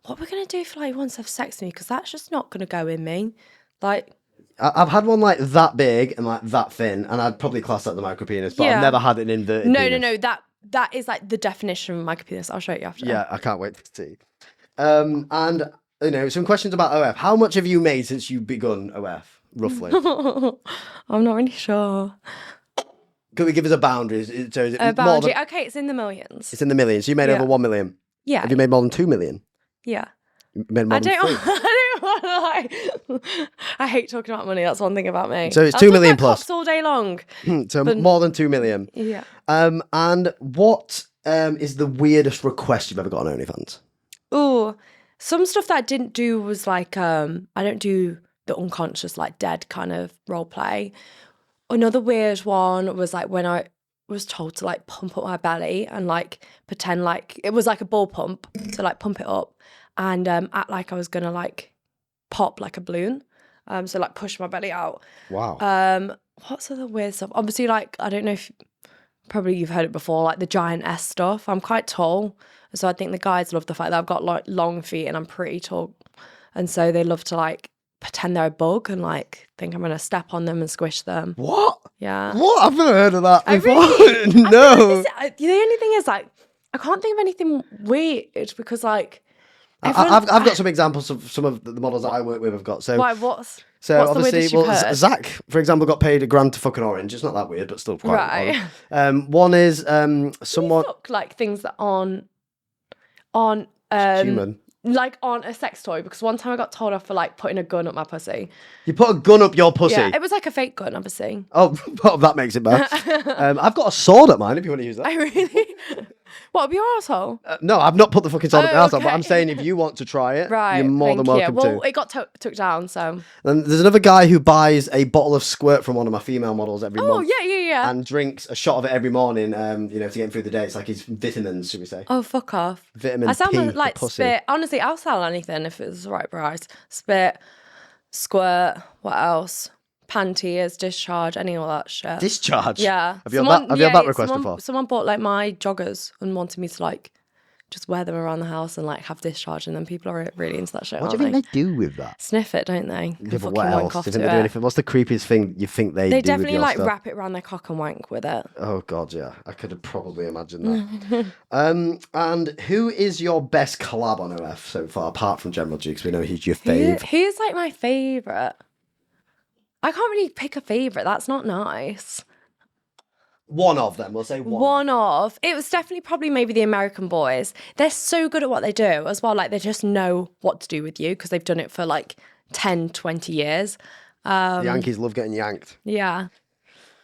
"What are we gonna do if like he wants to have sex with me? Because that's just not gonna go in me." Like, I've had one like that big and like that thin, and I'd probably class that the micro penis, but I've never had an inverted. penis. No. That is like the definition of micro penis. I'll show you after. Yeah, I can't wait to see. And you know, some questions about OF. How much have you made since you've begun OF, roughly? I'm not really sure. Could we give us a boundary? So is it a boundary? Okay, it's in the millions. It's in the millions. So you made over 1 million. Yeah. Have you made more than 2 million? Yeah. Made more I than don't, three. I don't want to lie. I hate talking about money. That's one thing about me. So it's I'll 2 talk million about plus. cops all day long. So more than 2 million. Yeah. And what is the weirdest request you've ever got on OnlyFans? Ooh, some stuff that I didn't do was like, I don't do the unconscious, like dead kind of role play. Another weird one was like when I was told to like pump up my belly and like pretend like it was like a ball pump, so like pump it up and act like I was gonna like pop like a balloon, so like push my belly out. Wow. What's other weird stuff? Obviously, like I don't know if probably you've heard it before, like the giant S stuff. I'm quite tall, so I think the guys love the fact that I've got like long feet and I'm pretty tall, and so they love to like pretend they're a bug and like think I'm gonna step on them and squish them. What? Yeah. What? I've never heard of that I before. really, No. the only thing is like I can't think of anything weird because like I've got some examples of some of the models that I work with have got. So why what's So what's the obviously, weirdest you've well, heard? Zach, for example, got paid $1,000 to fuck an orange. It's not that weird, but still quite Right. odd. One is You someone fuck like things that aren't human. like on a sex toy, because one time I got told off for like putting a gun up my pussy. You put a gun up your pussy. Yeah, it was like a fake gun, obviously. Oh, well, that makes it better. I've got a sword at mine if you want to use that. I really. What, up your asshole? No, I've not put the fucking sword up my Oh, arsehole, but I'm okay. saying if you want to try it, Right. you're more than thank welcome you. Well, to. it got took down, so. And there's another guy who buys a bottle of squirt from one of my female models every Oh, month. yeah. And drinks a shot of it every morning, to get him through the day. It's like his vitamins, should we say. Oh, fuck off. Vitamin I sound P like for pussy. spit. Honestly, I'll sell anything if it's the right price. Spit, squirt, what else? Panties, discharge, any of that shit. Discharge? Yeah. Have you had that request before? Someone bought like my joggers and wanted me to like just wear them around the house and like have discharge, and then people are really into that shit. What do you think they do with that? Sniff it, don't they? Yeah, but what else? Do you think they do anything? What's the creepiest thing you think they do? They with definitely your like stuff? wrap it around their cock and wank with it. Oh god, yeah, I could have probably imagined that. And who is your best collab on OF so far, apart from General G? Because we know he's your fave. Who's like my favourite? I can't really pick a favourite. That's not nice. One of them, we'll say one. One of. It was definitely probably maybe the American boys. They're so good at what they do as well. Like they just know what to do with you because they've done it for like 10, 20 years. The Yankees love getting yanked. Yeah.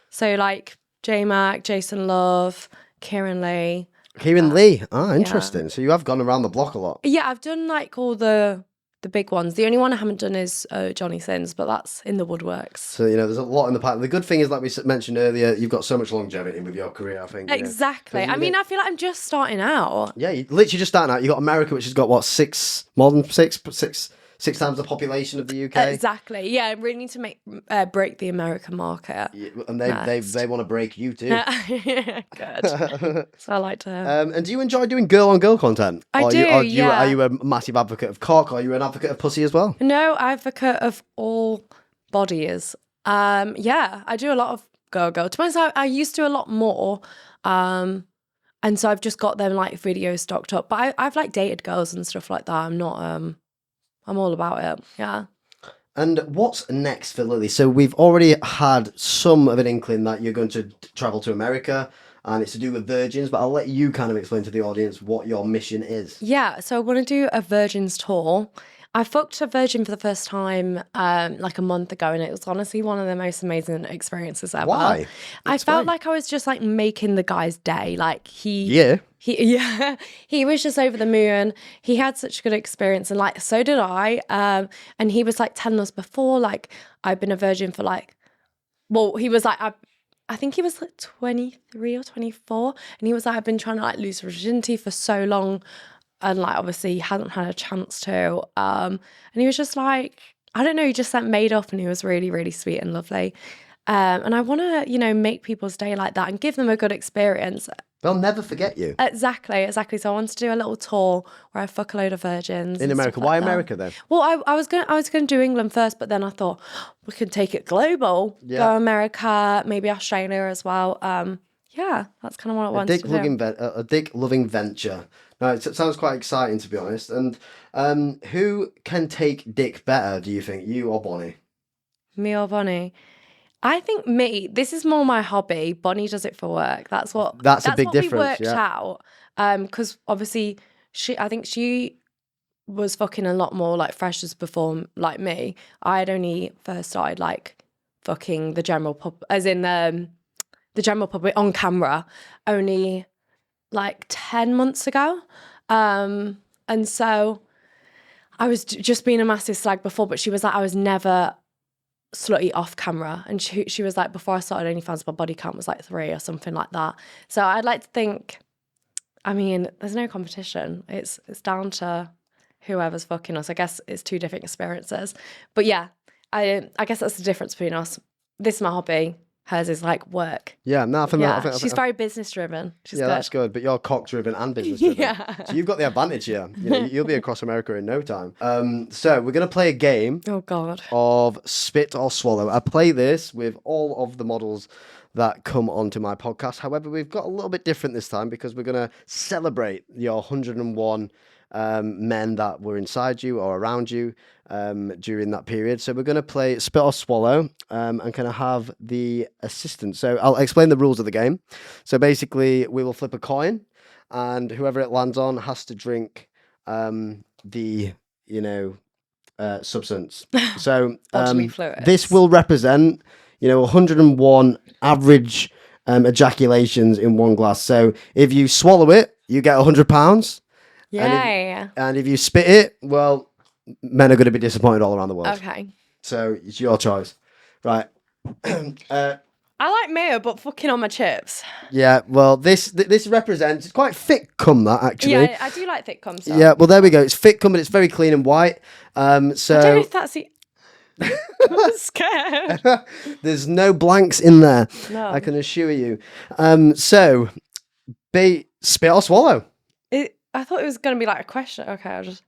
So like J-Mac, Jason Love, Kieran Lee. Kieran Lee. Ah, interesting. So you have gone around the block a lot. Yeah, I've done like all the big ones. The only one I haven't done is Johnny Sins, but that's in the woodworks. So, there's a lot in the pipeline. The good thing is, like we mentioned earlier, you've got so much longevity with your career, I think. Exactly. I mean, I feel like I'm just starting out. Yeah, you literally just starting out. You got America, which has got what, six times the population of the UK. Exactly. Yeah, I really need to break the American market. Yeah, and they want to break you too. Good. So I like to. And do you enjoy doing girl on girl content? I do. Are you a massive advocate of cock? Or are you an advocate of pussy as well? No, advocate of all bodies. Yeah, I do a lot of girl. To be honest, I used to a lot more. And so I've just got them like videos stocked up. But I've like dated girls and stuff like that. I'm not. I'm all about it. Yeah. And what's next for Lily? So we've already had some of an inkling that you're going to travel to America, and it's to do with virgins, but I'll let you kind of explain to the audience what your mission is. Yeah, so I want to do a virgins tour. I fucked a virgin for the first time like a month ago, and it was honestly one of the most amazing experiences ever. Why? I felt like I was just like making the guy's day. Like he was just over the moon. He had such a good experience, and like so did I. And he was like telling us before, like I've been a virgin for like, well, he was like I think he was like 23 or 24, and he was like, I've been trying to like lose virginity for so long. And like obviously he hadn't had a chance to. And he was just like, I don't know, he just like made up, and he was really, really sweet and lovely. And I want to, make people's day like that and give them a good experience. They'll never forget you. Exactly. So I wanted to do a little tour where I fuck a load of virgins. In America. Why America then? Well, I was gonna do England first, but then I thought we could take it global. Yeah. Go America, maybe Australia as well. Yeah, that's kind of what I wanted to do. A dick loving venture. No, it sounds quite exciting, to be honest. And who can take dick better, do you think? You or Bonnie? Me or Bonnie? I think me. This is more my hobby. Bonnie does it for work. That's a big difference. We worked out. Because obviously, I think she was fucking a lot more like freshers before like me. I had only first started like fucking the general pub, as in the general public on camera, only like 10 months ago. And so I was just being a massive slag before, but she was like, I was never slutty off camera. And she was like, before I started OnlyFans, my body count was like 3 or something like that. So I'd like to think, I mean, there's no competition. It's down to whoever's fucking us. I guess it's 2 different experiences. But yeah, I guess that's the difference between us. This is my hobby. Hers is like work. Yeah, no, I think that. She's very business driven. She's good. That's good. But you're cock driven and business driven. Yeah. So you've got the advantage here. You'll be across America in no time. So we're gonna play a game. Oh God. Of spit or swallow. I play this with all of the models that come onto my podcast. However, we've got a little bit different this time because we're gonna celebrate your 101 men that were inside you or around you during that period. So we're going to play spit or swallow and kind of have the assistant. So I'll explain the rules of the game. So basically we will flip a coin and whoever it lands on has to drink the substance. So this will represent 101 average ejaculations in one glass. So if you swallow it, you get £100. Yay. And if you spit it, well, men are going to be disappointed all around the world. Okay. So it's your choice. Right. I like mayo, but fucking on my chips. Yeah, well, this represents, it's quite thick cum, that, actually. Yeah, I do like thick cum stuff. Yeah, well, there we go. It's thick cum, but it's very clean and white. So I don't know if that's the... I'm scared. There's no blanks in there. No. I can assure you. So, spit or swallow? I thought it was going to be like a question. Okay, I'll just...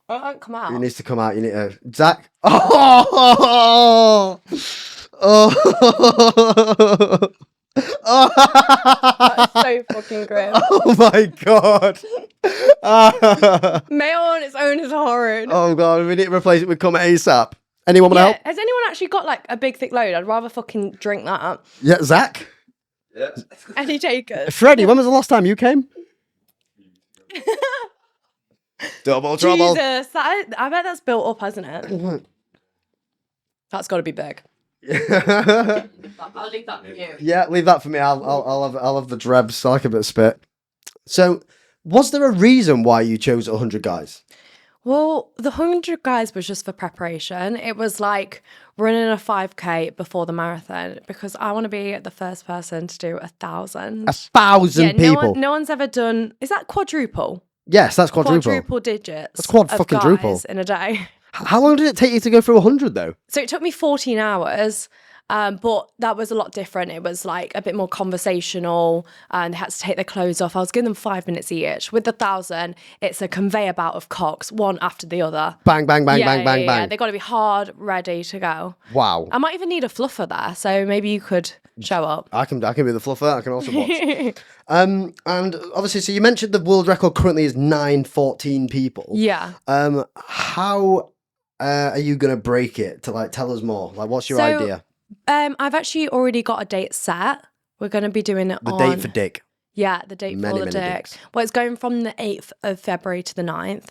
Oh, it won't come out. It needs to come out. You need to... Zach? Oh! Oh! That's so fucking grim. Oh my God. Mayo on its own is horrid. Oh God, we need to replace it with cum ASAP. Anyone want to help? Has anyone actually got like a big thick load? I'd rather fucking drink that. Yeah, Zach? Yeah. Any takers? Freddie, when was the last time you came? Double trouble. Jesus, I bet that's built up, hasn't it? That's got to be big. I'll leave that for you. Yeah, leave that for me. I'll have the drebs. I like a bit of spit. So, was there a reason why you chose 100 guys? Well, the 100 guys was just for preparation. It was like running a 5K before the marathon because I want to be the first person to do 1,000. 1,000 people. No one's ever done. Is that quadruple? Yes, that's quadruple. Quadruple digits. That's quad of fucking guys druple. in a day. How long did it take you to go through 100 though? So it took me 14 hours. But that was a lot different. It was like a bit more conversational and they had to take their clothes off. I was giving them 5 minutes each. With the 1,000, it's a conveyor belt of cocks, one after the other. Bang, bang, bang, bang, bang, bang. They got to be hard, ready to go. Wow. I might even need a fluffer there, so maybe you could show up. I can be the fluffer. I can also watch. And obviously, so you mentioned the world record currently is 914 people. Yeah. How are you going to break it? To like tell us more. Like, what's your idea? I've actually already got a date set. We're going to be doing it on... The date for dick. Yeah, the date for the dick. Dicks. Well, it's going from the 8th of February to the 9th.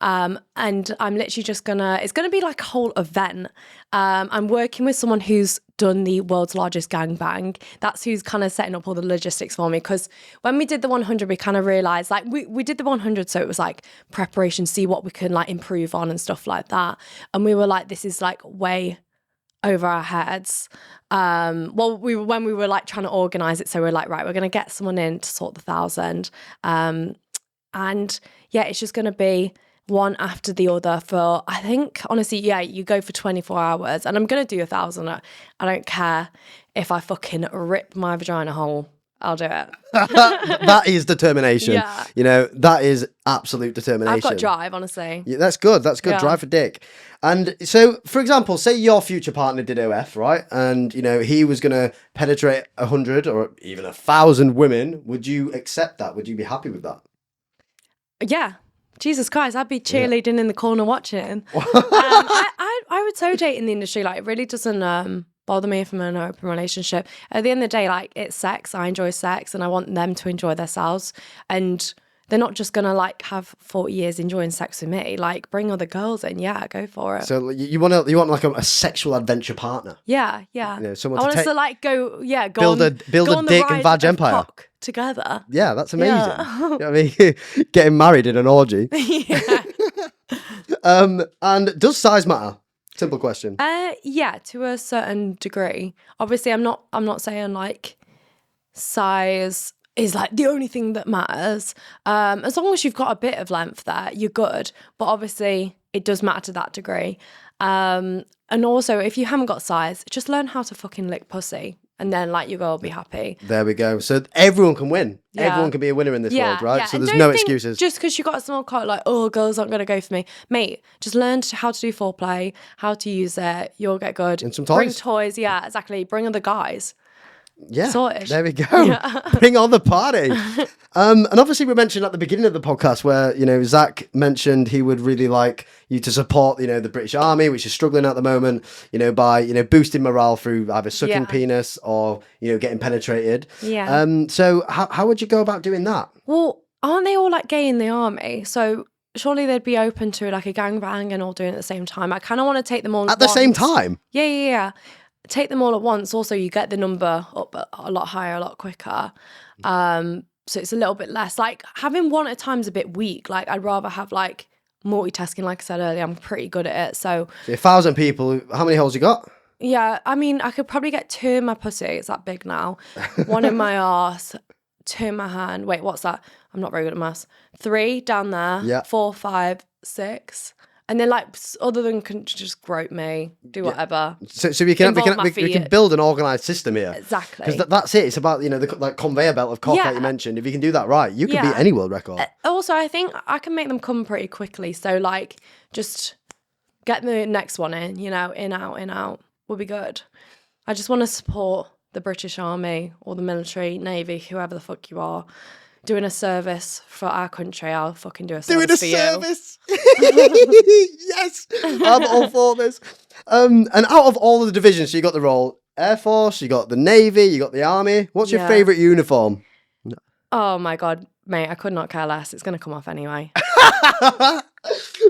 And I'm literally just it's going to be like a whole event. I'm working with someone who's done the world's largest gangbang. That's who's kind of setting up all the logistics for me. Because when we did the 100, we kind of realised, like, we did the 100, so it was like preparation, see what we can like improve on and stuff like that. And we were like, this is like way over our heads. When we were like trying to organise it, so we're like, right, we're going to get someone in to sort the 1,000. And yeah, it's just going to be one after the other for, I think, honestly, yeah, you go for 24 hours and I'm going to do 1,000. I don't care if I fucking rip my vagina whole. I'll do it. That is determination. Yeah. You know, that is absolute determination. I've got drive, honestly. Yeah, that's good. That's good. Yeah. Drive for dick. And so, for example, say your future partner did OF, right? And, you know, he was going to penetrate 100 or even 1,000 women. Would you accept that? Would you be happy with that? Yeah. Jesus Christ, I'd be cheerleading in the corner watching. I would so date in the industry. Like, it really doesn't bother me if I'm in an open relationship. At the end of the day, like, it's sex. I enjoy sex and I want them to enjoy themselves. And they're not just gonna like have 40 years enjoying sex with me. Like, bring other girls in. Yeah, go for it. So you want like a sexual adventure partner. Yeah. You know, someone I to want us to like go build on, a go on the dick and ride vag of empire. cock together. Yeah, that's amazing. Yeah. You know what I mean? Getting married in an orgy. Yeah. And does size matter? Simple question. Yeah, to a certain degree. Obviously, I'm not saying like size is like the only thing that matters. As long as you've got a bit of length there, you're good. But obviously, it does matter to that degree. And also, if you haven't got size, just learn how to fucking lick pussy, and then like your girl will be happy. There we go. So everyone can win. Yeah. Everyone can be a winner in this world, right? Yeah. So And there's don't no think excuses. Just because you got a small cock, like, oh, girls aren't going to go for me. Mate, just learn how to do foreplay, how to use it. You'll get good. And some Bring toys. toys. Yeah, exactly. Bring other guys. Yeah, Sorted. there we go. Bring on the party. And obviously we mentioned at the beginning of the podcast where, you know, Zach mentioned he would really like you to support, you know, the British Army, which is struggling at the moment, you know, by, you know, boosting morale through either sucking penis or, you know, getting penetrated. Yeah. So how would you go about doing that? Well, aren't they all like gay in the army? So surely they'd be open to like a gangbang and all doing it at the same time. I kind of want to take them all At the same time? Yeah. Take them all at once. Also, you get the number up a lot higher, a lot quicker. So it's a little bit less. Like, having one at a time's a bit weak. Like, I'd rather have like multitasking. Like I said earlier, I'm pretty good at it. So 1,000 people. How many holes you got? yeah, I mean, I could probably get 2 in my pussy. It's that big now. 1 in my arse, 2 in my hand. Wait, what's that? I'm not very good at maths. 3 down there. Yeah. 4, 5, 6. And then, like, other than just grope me, do whatever. So we can Involve my we can feet. build an organised system here. Exactly. Because that's it. It's about, you know, the like conveyor belt of cock that you mentioned. If you can do that right, you can beat any world record. Also, I think I can make them come pretty quickly. So, like, just get the next one in, you know, in, out, will be good. I just want to support the British Army or the military, Navy, whoever the fuck you are. Doing a service for our country, I'll fucking do a service for you. Yes, I'm all for this. And out of all of the divisions, so you got the Royal Air Force, you got the Navy, you got the Army. What's your favourite uniform? Oh my God, mate, I could not care less. It's going to come off anyway.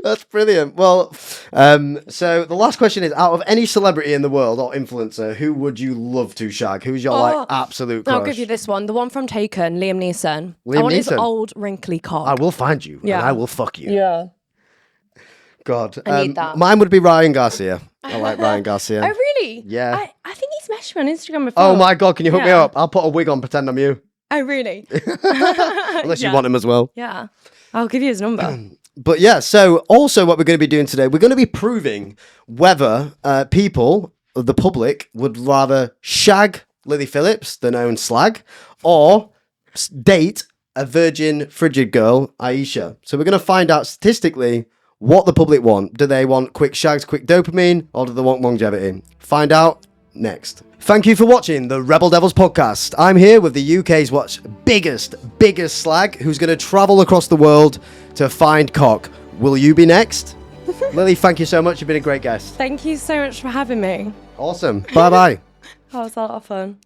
That's brilliant. Well, so the last question is, out of any celebrity in the world or influencer, who would you love to shag? Who's your like absolute crush? I'll give you this one. The one from Taken, Liam Neeson. I want his old wrinkly cock. I will find you and I will fuck you. Yeah. God. I need that. Mine would be Ryan Garcia. I like Ryan Garcia. Oh, really? Yeah. I think he's messaged me on Instagram before. Oh my God, can you hook me up? I'll put a wig on, pretend I'm you. Oh, really? Unless you want him as well. Yeah. I'll give you his number. But yeah, so also what we're going to be doing today, we're going to be proving whether people, the public, would rather shag Lily Phillips, the known slag, or date a virgin frigid girl, Aisha. So we're going to find out statistically what the public want. Do they want quick shags, quick dopamine, or do they want longevity? Find out next. Thank you for watching the Rebel Devils podcast. I'm here with the UK's biggest slag who's going to travel across the world to find cock. Will you be next? Lily, thank you so much. You've been a great guest. Thank you so much for having me. Awesome. Bye-bye. That was a lot of fun.